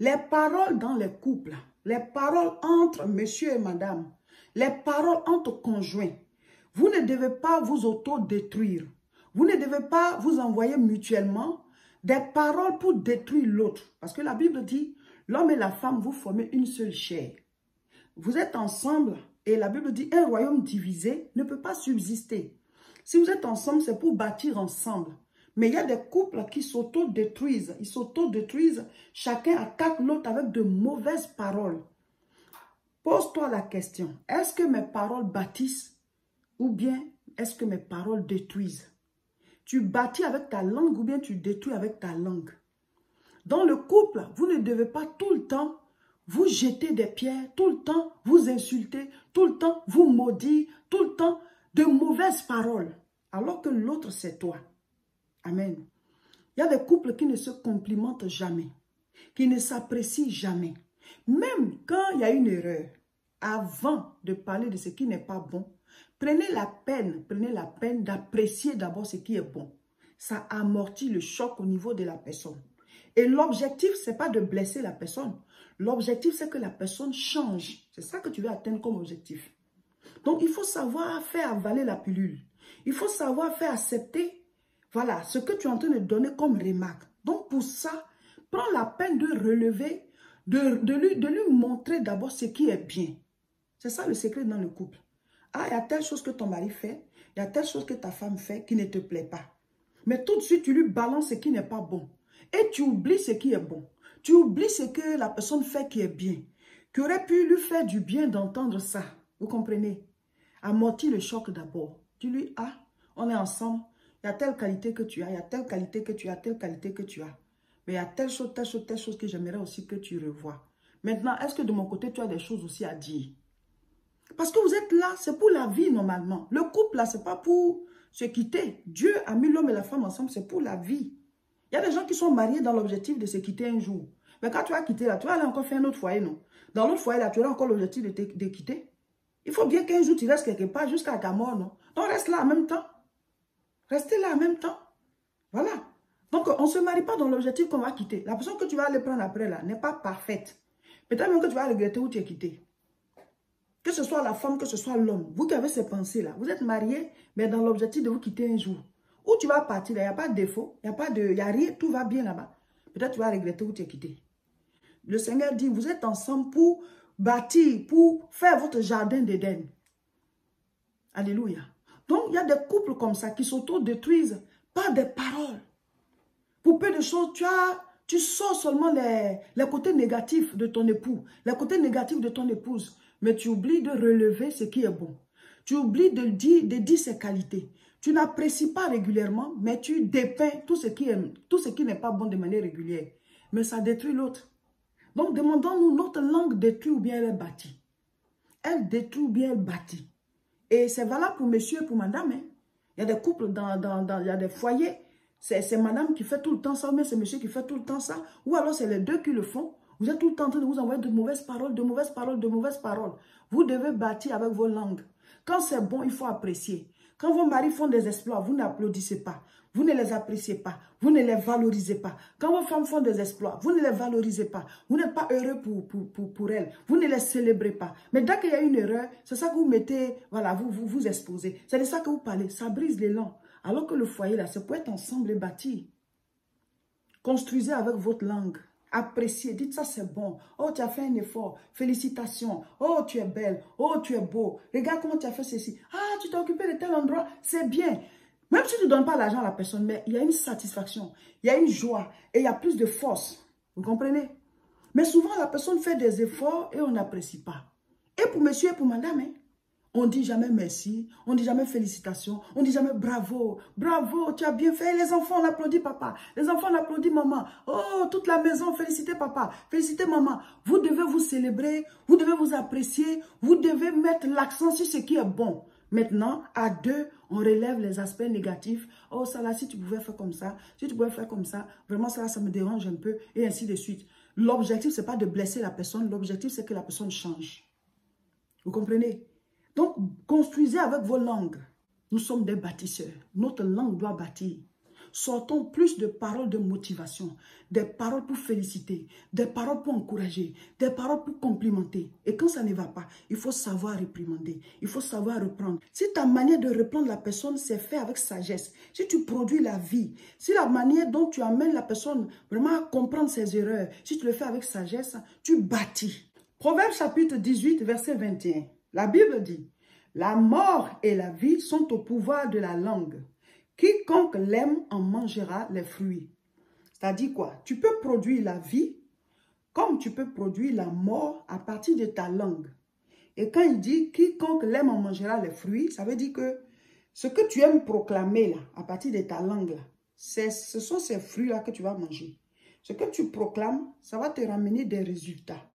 Les paroles dans les couples, les paroles entre monsieur et madame, les paroles entre conjoints, vous ne devez pas vous autodétruire. Vous ne devez pas vous envoyer mutuellement des paroles pour détruire l'autre. Parce que la Bible dit, l'homme et la femme, vous formez une seule chair. Vous êtes ensemble et la Bible dit, un royaume divisé ne peut pas subsister. Si vous êtes ensemble, c'est pour bâtir ensemble. Mais il y a des couples qui s'auto-détruisent. Ils s'auto-détruisent. Chacun attaque l'autre avec de mauvaises paroles. Pose-toi la question. Est-ce que mes paroles bâtissent ou bien est-ce que mes paroles détruisent? Tu bâtis avec ta langue ou bien tu détruis avec ta langue? Dans le couple, vous ne devez pas tout le temps vous jeter des pierres, tout le temps vous insulter, tout le temps vous maudire, tout le temps de mauvaises paroles. Alors que l'autre, c'est toi. Amen. Il y a des couples qui ne se complimentent jamais, qui ne s'apprécient jamais. Même quand il y a une erreur, avant de parler de ce qui n'est pas bon, prenez la peine d'apprécier d'abord ce qui est bon. Ça amortit le choc au niveau de la personne. Et l'objectif, ce n'est pas de blesser la personne. L'objectif, c'est que la personne change. C'est ça que tu veux atteindre comme objectif. Donc, il faut savoir faire avaler la pilule. Il faut savoir faire accepter, voilà, ce que tu es en train de donner comme remarque. Donc, pour ça, prends la peine de relever, de lui montrer d'abord ce qui est bien. C'est ça le secret dans le couple. Ah, il y a telle chose que ton mari fait, il y a telle chose que ta femme fait qui ne te plaît pas. Mais tout de suite, tu lui balances ce qui n'est pas bon. Et tu oublies ce qui est bon. Tu oublies ce que la personne fait qui est bien. Qui aurait pu lui faire du bien d'entendre ça. Vous comprenez? Amortis le choc d'abord. Dis-lui, ah, on est ensemble. Il y a telle qualité que tu as, il y a telle qualité que tu as, telle qualité que tu as. Mais il y a telle chose que j'aimerais aussi que tu revoies. Maintenant, est-ce que de mon côté, tu as des choses aussi à dire? Parce que vous êtes là, c'est pour la vie normalement. Le couple là, c'est pas pour se quitter. Dieu a mis l'homme et la femme ensemble, c'est pour la vie. Il y a des gens qui sont mariés dans l'objectif de se quitter un jour. Mais quand tu vas quitter là, tu vas aller encore faire un autre foyer, non? Dans l'autre foyer là, tu auras encore l'objectif de quitter. Il faut bien qu'un jour tu restes quelque part jusqu'à ta mort, non? Donc reste là en même temps. Restez là en même temps. Voilà. Donc on ne se marie pas dans l'objectif qu'on va quitter. La personne que tu vas aller prendre après là n'est pas parfaite. Peut-être même que tu vas regretter où tu es quitté. Que ce soit la femme, que ce soit l'homme. Vous qui avez ces pensées-là, vous êtes mariés, mais dans l'objectif de vous quitter un jour. Où tu vas partir, il n'y a pas de défaut, il n'y a rien, tout va bien là-bas. Peut-être tu vas regretter où tu es quitté. Le Seigneur dit, vous êtes ensemble pour bâtir, pour faire votre jardin d'Éden. Alléluia. Donc, il y a des couples comme ça qui s'auto-détruisent par des paroles. Pour peu de choses, tu sors seulement les côtés négatifs de ton époux, les côtés négatifs de ton épouse, mais tu oublies de relever ce qui est bon. Tu oublies de dire ses qualités. Tu n'apprécies pas régulièrement, mais tu dépeins tout ce qui n'est pas bon de manière régulière. Mais ça détruit l'autre. Donc, demandons-nous, notre langue détruit ou bien elle est bâtie. Elle détruit ou bien elle bâtit. Et c'est valable pour monsieur et pour madame. Hein. Il y a des couples, il y a des foyers. C'est madame qui fait tout le temps ça, mais c'est monsieur qui fait tout le temps ça. Ou alors c'est les deux qui le font. Vous êtes tout le temps en train de vous envoyer de mauvaises paroles, de mauvaises paroles, de mauvaises paroles. Vous devez bâtir avec vos langues. Quand c'est bon, il faut apprécier. Quand vos maris font des exploits, vous n'applaudissez pas. Vous ne les appréciez pas. Vous ne les valorisez pas. Quand vos femmes font des exploits, vous ne les valorisez pas. Vous n'êtes pas heureux pour elles. Vous ne les célébrez pas. Mais dès qu'il y a une erreur, c'est ça que vous mettez, voilà, vous exposez. C'est de ça que vous parlez. Ça brise l'élan. Alors que le foyer, là, c'est pour être ensemble et bâtir. Construisez avec votre langue. Appréciez. Dites ça, c'est bon. Oh, tu as fait un effort. Félicitations. Oh, tu es belle. Oh, tu es beau. Regarde comment tu as fait ceci. Ah, tu t'es occupé de tel endroit. C'est bien. Même si tu ne donnes pas l'argent à la personne, mais il y a une satisfaction. Il y a une joie. Et il y a plus de force. Vous comprenez? Mais souvent, la personne fait des efforts et on n'apprécie pas. Et pour monsieur et pour madame, hein, on ne dit jamais merci, on ne dit jamais félicitations, on ne dit jamais bravo, bravo, tu as bien fait. Les enfants, on applaudit papa, les enfants, on applaudit maman. Oh, toute la maison, félicitez papa, félicitez maman. Vous devez vous célébrer, vous devez vous apprécier, vous devez mettre l'accent sur ce qui est bon. Maintenant, à deux, on relève les aspects négatifs. Oh, ça là, si tu pouvais faire comme ça, si tu pouvais faire comme ça, vraiment ça là, ça me dérange un peu, et ainsi de suite. L'objectif, ce n'est pas de blesser la personne, l'objectif, c'est que la personne change. Vous comprenez? Donc, construisez avec vos langues. Nous sommes des bâtisseurs. Notre langue doit bâtir. sortons plus de paroles de motivation, des paroles pour féliciter, des paroles pour encourager, des paroles pour complimenter. Et quand ça ne va pas, il faut savoir réprimander, il faut savoir reprendre. Si ta manière de reprendre la personne, c'est fait avec sagesse, si tu produis la vie, si la manière dont tu amènes la personne vraiment à comprendre ses erreurs, si tu le fais avec sagesse, tu bâtis. Proverbe chapitre 18, verset 21. La Bible dit, « La mort et la vie sont au pouvoir de la langue. Quiconque l'aime en mangera les fruits. » C'est-à-dire quoi? Tu peux produire la vie comme tu peux produire la mort à partir de ta langue. Et quand il dit « quiconque l'aime en mangera les fruits », ça veut dire que ce que tu aimes proclamer là, à partir de ta langue, là, ce sont ces fruits-là que tu vas manger. Ce que tu proclames, ça va te ramener des résultats.